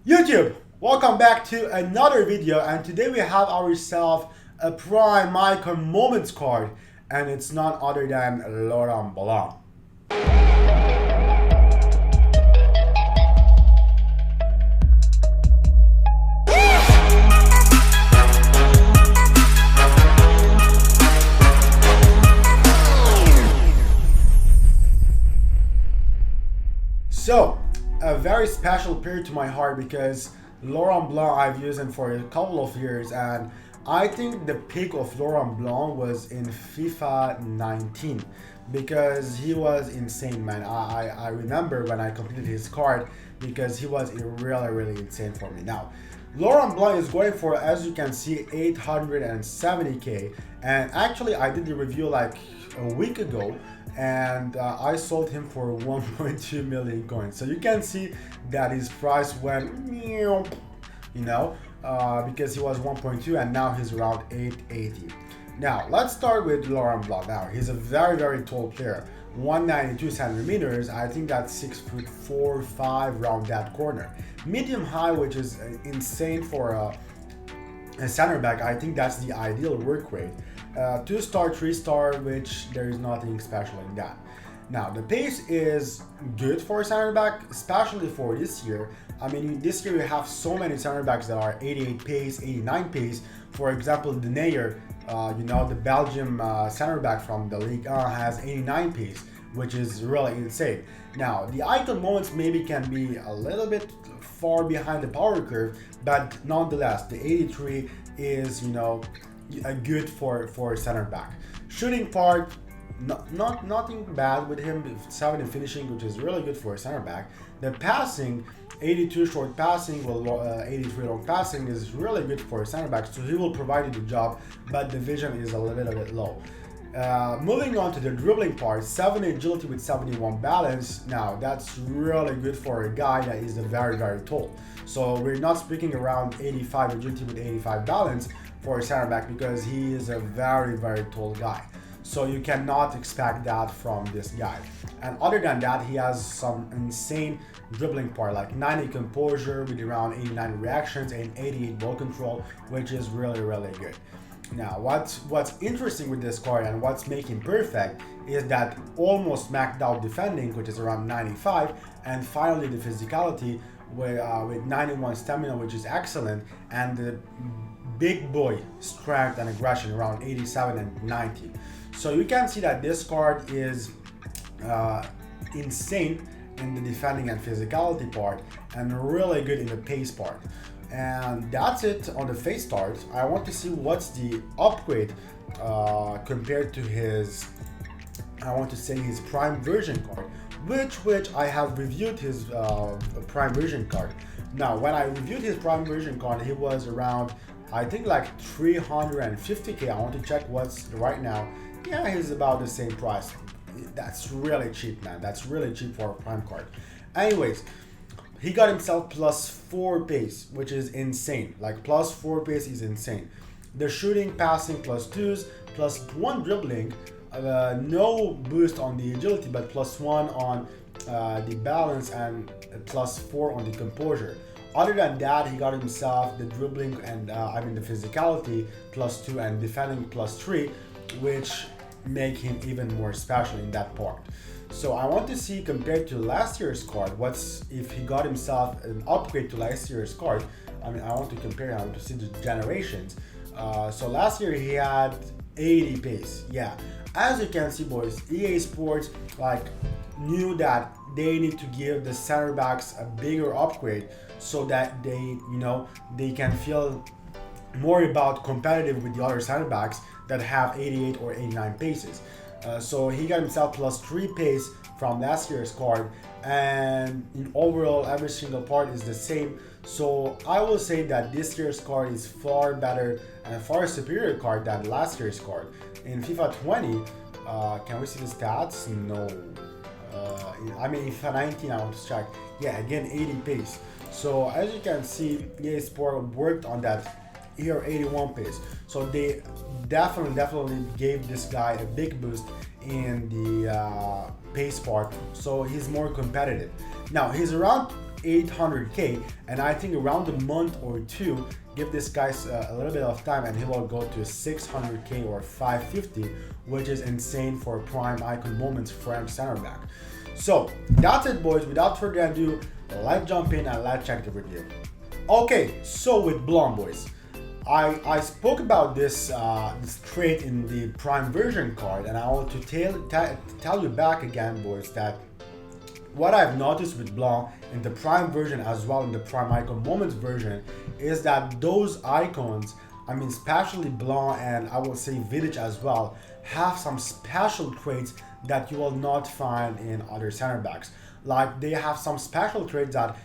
YouTube, welcome back to another video, and today we have ourselves a prime icon moments card, and it's none other than Laurent Blanc. So, a very special period to my heart because Laurent Blanc I've used him for a couple of years, and I think the peak of Laurent Blanc was in FIFA 19 because he was insane, man. I remember when I completed his card because he was really insane for me. Now, Laurent Blanc is going for, as you can see, 870k, and actually I did the review like a week ago, and I sold him for 1.2 million coins. So you can see that his price went, because he was 1.2 and now he's around 880. Now let's start with Laurent Blanc. Now he's a very tall player, 192 centimeters. I think that's 6'4", 5" around that corner. Medium high, which is insane for a center back. I think that's the ideal work rate. 2-star, 3-star, which there is nothing special in that. Now the pace is good for a center back, especially for this year. I mean, this year we have so many center backs that are 88 pace, 89 pace. For example, De Nayer, the Belgium center back from the Ligue 1 has 89 pace, which is really insane. Now the icon moments maybe can be a little bit far behind the power curve, but nonetheless the 83 is good for a center back. Shooting part, nothing bad with him. 7 in finishing, which is really good for a center back. The passing, 82 short passing, 83 long passing is really good for a center back, so he will provide you the job, but the vision is a little bit low. Moving on to the dribbling part, 7 agility with 71 balance. Now that's really good for a guy that is very tall. So we're not speaking around 85 agility with 85 balance for a center back because he is a very tall guy. So you cannot expect that from this guy. And other than that, he has some insane dribbling part, like 90 composure with around 89 reactions and 88 ball control, which is really good. Now, what's interesting with this card and what's making perfect is that almost maxed out defending, which is around 95, and finally the physicality with 91 stamina, which is excellent, and the big boy strength and aggression around 87 and 90. So you can see that this card is insane in the defending and physicality part, and really good in the pace part. And that's it on the face start. I want to see what's the upgrade compared to his, I want to say, his prime version card, which I have reviewed his prime version card. Now when I reviewed his prime version card, he was around, I think, like 350k. I want to check what's right now. Yeah, he's about the same price. That's really cheap, man. That's really cheap for a prime card. Anyways, he got himself +4 pace, which is insane. Like +4 pace is insane. The shooting, passing +2s, +1 dribbling, no boost on the agility, but +1 on the balance, and +4 on the composure. Other than that, he got himself the dribbling and the physicality +2 and defending +3, which make him even more special in that part. So I want to see, compared to last year's card, what's if he got himself an upgrade to last year's card. I want to compare, I want to see the generations. So last year he had 80 pace. Yeah, as you can see, boys, EA Sports knew that they need to give the center backs a bigger upgrade so that they can feel more about competitive with the other center backs that have 88 or 89 paces. So he got himself +3 pace from last year's card, and in overall every single part is the same. So I will say that this year's card is far better and far superior card than last year's card. In FIFA 20, can we see the stats? No. In FIFA 19, I want to check. Yeah, again 80 pace. So as you can see, EA Sport worked on that here 81 pace. So they definitely gave this guy a big boost in the pace part, so he's more competitive. Now he's around 800k, and I think around a month or two, give this guy a little bit of time and he will go to 600k or 550, which is insane for a prime icon moments French center back. So that's it, boys. Without further ado, let's jump in and let's check the review. Okay, so with BLANC, boys, I spoke about this trait in the prime version card, and I want to tell you back again, boys, that what I've noticed with BLANC in the prime version as well in the prime icon moments version is that those icons, I mean especially BLANC and I will say Vidic as well, have some special traits that you will not find in other center backs. Like they have some special traits that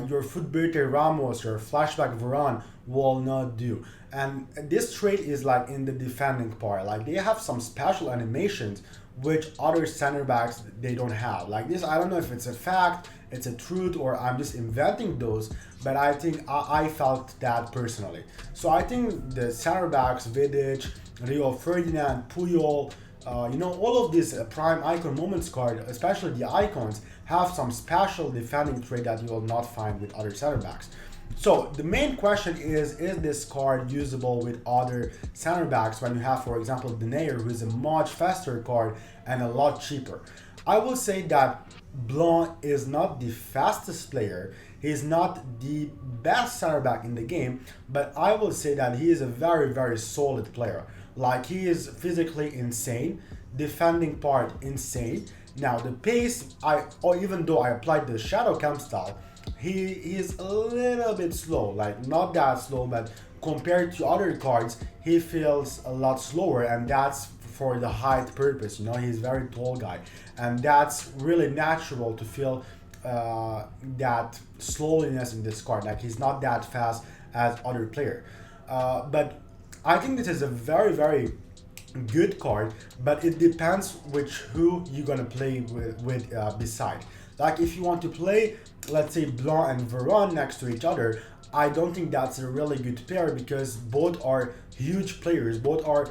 your Footbirte Ramos, your flashback Varane will not do. And this trait is like in the defending part. Like they have some special animations which other center backs they don't have. Like this, I don't know if it's a fact, it's a truth, or I'm just inventing those, but I think I felt that personally. So I think the center backs, Vidic, Rio Ferdinand, Puyol, all of these prime icon moments card, especially the icons, have some special defending trait that you will not find with other center backs. So the main question is this card usable with other center backs when you have, for example, Denayer, who is a much faster card and a lot cheaper? I will say that BLANC is not the fastest player, he's not the best center back in the game, but I will say that he is a very, very solid player. Like he is physically insane, defending part insane. Now the pace, even though I applied the shadow cam style, he is a little bit slow, like not that slow, but compared to other cards, he feels a lot slower, and that's for the height purpose. He's a very tall guy, and that's really natural to feel that slowiness in this card. Like he's not that fast as other player, but I think this is a very, very good card, but it depends who you're gonna play with beside. Like if you want to play, let's say BLANC and Varane next to each other, I don't think that's a really good pair because both are huge players, both are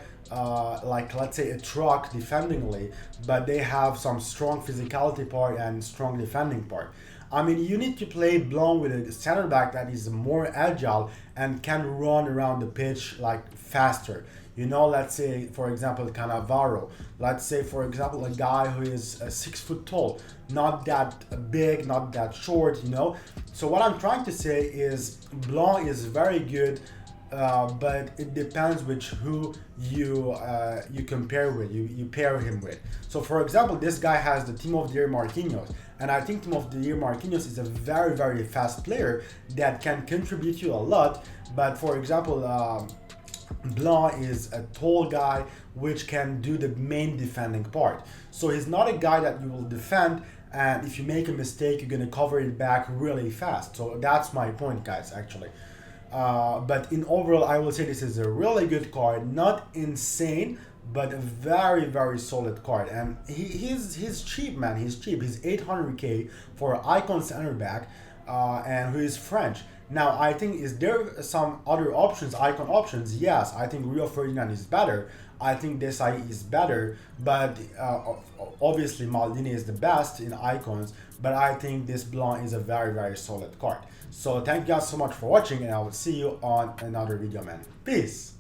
like let's say a truck defendingly, but they have some strong physicality part and strong defending part. I mean, you need to play BLANC with a center back that is more agile and can run around the pitch like faster. Let's say for example Cannavaro. Let's say for example a guy who is 6 foot tall, not that big, not that short. So what I'm trying to say is BLANC is very good, but it depends who you compare with, you pair him with. So for example, this guy has the Team of the Year Marquinhos, and I think Team of the Year Marquinhos is a very, very fast player that can contribute you a lot. But for example, BLANC is a tall guy which can do the main defending part. So he's not a guy that you will defend, and if you make a mistake, you're gonna cover it back really fast. So that's my point, guys, actually. But in overall, I will say this is a really good card, not insane, but a very, very solid card. And he's cheap, man. He's cheap. He's 800k for an icon center back, and who is French. Now, I think, is there some other options, icon options? Yes, I think Rio Ferdinand is better. I think Desai is better, but obviously Maldini is the best in icons, but I think this BLANC is a very, very solid card. So thank you guys so much for watching, and I will see you on another video, man. Peace!